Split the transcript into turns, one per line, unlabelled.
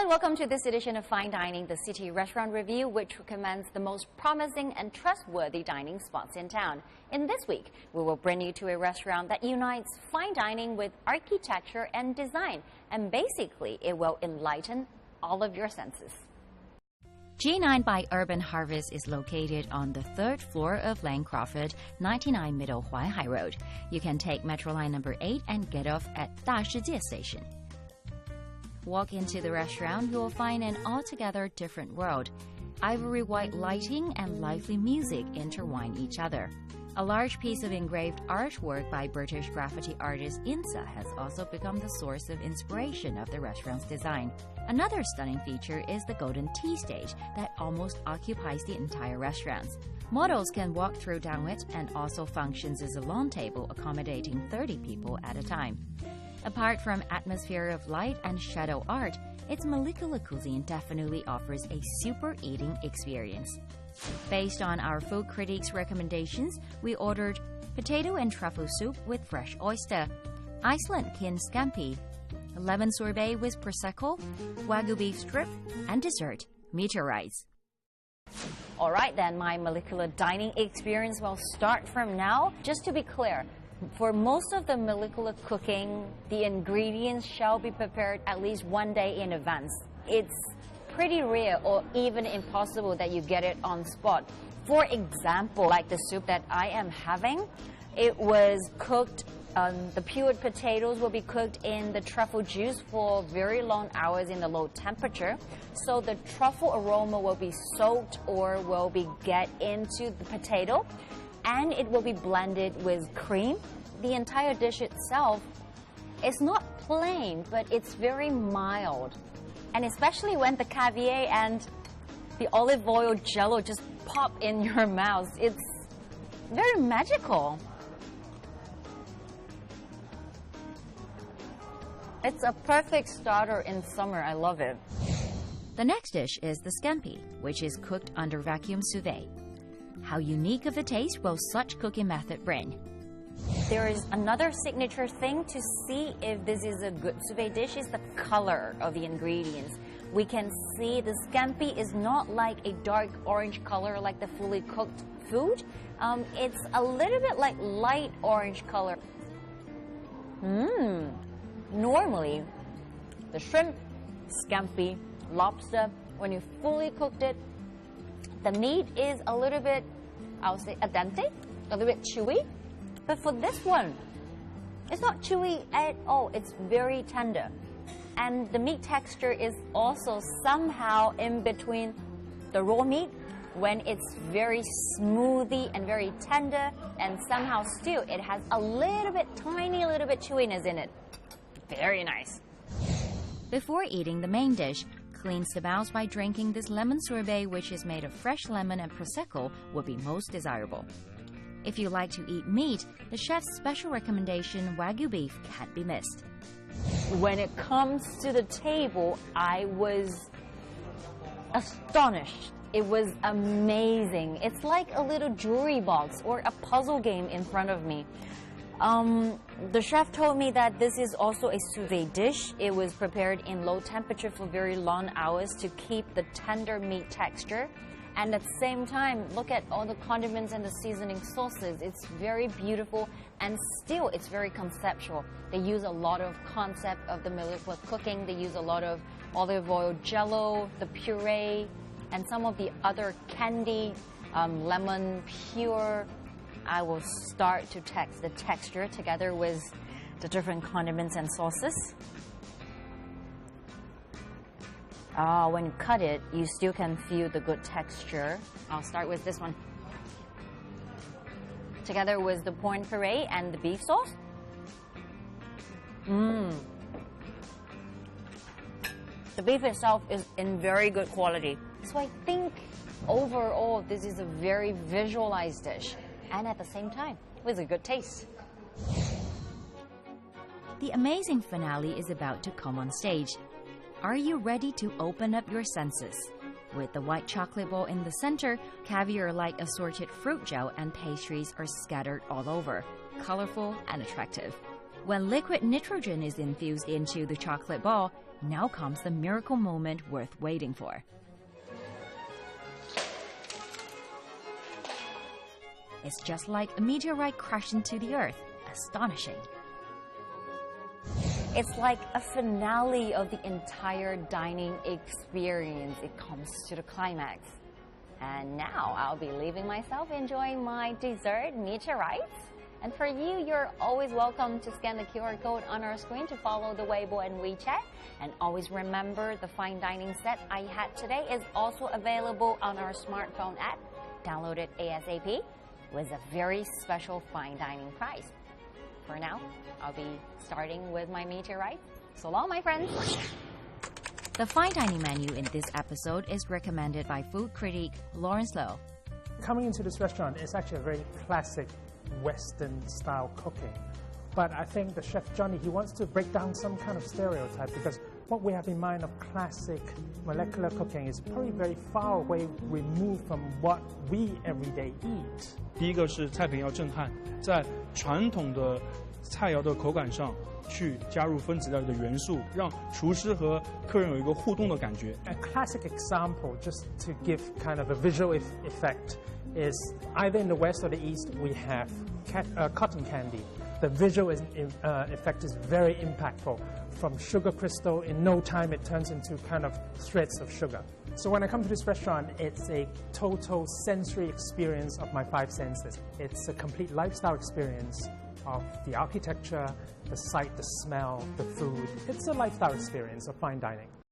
welcome to this edition of Fine Dining, the City Restaurant Review, which recommends the most promising and trustworthy dining spots in town. In this week, we will bring you to a restaurant that unites fine dining with architecture and design, and basically it will enlighten all of your senses.
G9 by Urban Harvest is located on the third floor of Lane Crawford, 99 Middle Huaihai Road. You can take Metro Line number 8 and get off at Dashijie Station. Walk into the restaurant, you will find an altogether different world. Ivory white lighting and lively music intertwine each other. A large piece of engraved artwork by British graffiti artist Insa has also become the source of inspiration of the restaurant's design. Another stunning feature is the golden tea stage that almost occupies the entire restaurant. Models can walk through down it and also functions as a long table accommodating 30 people at a time. Apart from atmosphere of light and shadow art, its molecular cuisine definitely offers a super eating experience. Based on our food critics' recommendations, we ordered potato and truffle soup with fresh oyster, Iceland kin scampi, lemon sorbet with prosecco, wagyu beef strip, and dessert, meteorites.
All right, then, my molecular dining experience will start from now. Just to be clear, for most of the molecular cooking, the ingredients shall be prepared at least one day in advance. It's pretty rare or even impossible that you get it on spot. For example, like the soup that I am having, it was cooked, the peeled potatoes will be cooked in the truffle juice for very long hours in the low temperature. So the truffle aroma will be soaked or will be get into the potato, and it will be blended with cream. The entire dish itself is not plain, but it's very mild. And especially when the caviar and the olive oil jello just pop in your mouth, it's very magical. It's a perfect starter in summer. I love it.
The next dish is the scampi, which is cooked under vacuum sous vide. How unique of a taste will such cooking method bring?
There is another signature thing to see if this is a good sous vide dish is the color of the ingredients. We can see the scampi is not like a dark orange color like the fully cooked food. It's a little bit like light orange color. Normally, the shrimp, scampi, lobster, when you fully cooked it, the meat is a little bit, I would say, al dente, a little bit chewy. But for this one, it's not chewy at all. It's very tender. And the meat texture is also somehow in between the raw meat when it's very smoothie and very tender, and somehow still it has a little bit, tiny little bit chewiness in it. Very nice.
Before eating the main dish, cleanse the mouth by drinking this lemon sorbet, which is made of fresh lemon and prosecco, would be most desirable. If you like to eat meat, the chef's special recommendation, wagyu beef, can't be missed.
When it comes to the table, I was astonished. It was amazing. It's like a little jewelry box or a puzzle game in front of me. The chef told me that this is also a sous vide dish. It was prepared in low temperature for very long hours to keep the tender meat texture. And at the same time, look at all the condiments and the seasoning sauces. It's very beautiful, and still it's very conceptual. They use a lot of concept of the molecular cooking. They use a lot of olive oil jello, the puree, and some of the other candy, lemon pure. I will start to test the texture together with the different condiments and sauces. When you cut it, you still can feel the good texture. I'll start with this one. Together with the prawn puree and the beef sauce. The beef itself is in very good quality. So I think overall this is a very visualized dish, and at the same time with a good taste.
The amazing finale is about to come on stage. Are you ready to open up your senses? With the white chocolate ball in the center, caviar-like assorted fruit gel and pastries are scattered all over, colorful and attractive. When liquid nitrogen is infused into the chocolate ball, Now comes the miracle moment worth waiting for. It's just like a meteorite crashing to the earth. Astonishing.
It's like a finale of the entire dining experience. It comes to the climax. And now I'll be leaving myself enjoying my dessert, meteorites. And for you, you're always welcome to scan the QR code on our screen to follow the Weibo and WeChat. And always remember, the fine dining set I had today is also available on our smartphone app. Download it ASAP with a very special fine dining price. For now, I'll be starting with my meteorite. So long, my friends.
The fine dining menu in this episode is recommended by food critic Lawrence Low.
Coming into this restaurant, it's actually a very classic Western-style cooking. But I think the chef Johnny, he wants to break down some kind of stereotype, because what we have in mind of classic molecular cooking is probably very far away removed from what we everyday eat.
第一个是菜品要震撼，在传统的菜肴的口感上去加入分子料理的元素，让厨师和客人有一个互动的感觉。
A classic example, just to give kind of a visual effect, is either in the West or the East we have cotton candy. The visual effect is very impactful. From sugar crystal, in no time it turns into kind of threads of sugar. So when I come to this restaurant, it's a total sensory experience of my five senses. It's a complete lifestyle experience of the architecture, the sight, the smell, the food. It's a lifestyle experience of fine dining.